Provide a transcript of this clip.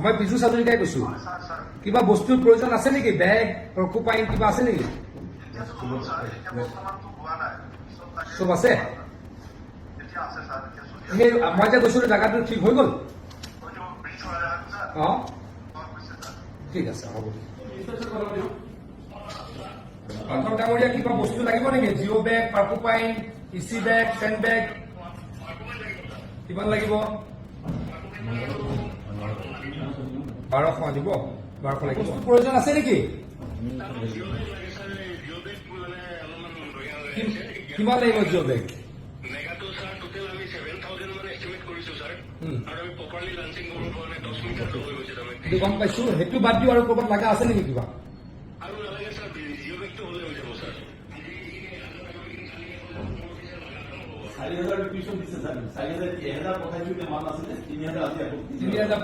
মই বিজু হাজৰিকাই কৈছো। কিবা বস্তুৰ প্ৰয়োজন আছে নেকি? বেগ ৰকুপাইন কিবা আছে নেকি? চব আছে। সেই মই যে কৈছিলো জেগাটো ঠিক হৈ গ'ল? অ ঠিক আছে, হ'ব। অন্তৰ ডাঙৰীয়া কিবা বস্তু লাগিব নেকি? জিঅ' বেগ, পাৰ্কোপাইন, ইচি বেগ, চেণ্ড বেগ কিমান লাগিব? 1200 দিব। 1200 লাগিব। প্ৰয়োজন আছে নেকি? কিমান লাগিব জিঅ' বেগ? গম পাইছো, সেইটো বাদ দিও। আৰু ক'ৰবাত লগা আছে নেকি কিবা? $4,000 দিছে স্যার। 4,000 1000 পঠাইছো মান আছে 3,000 আছে। 3,000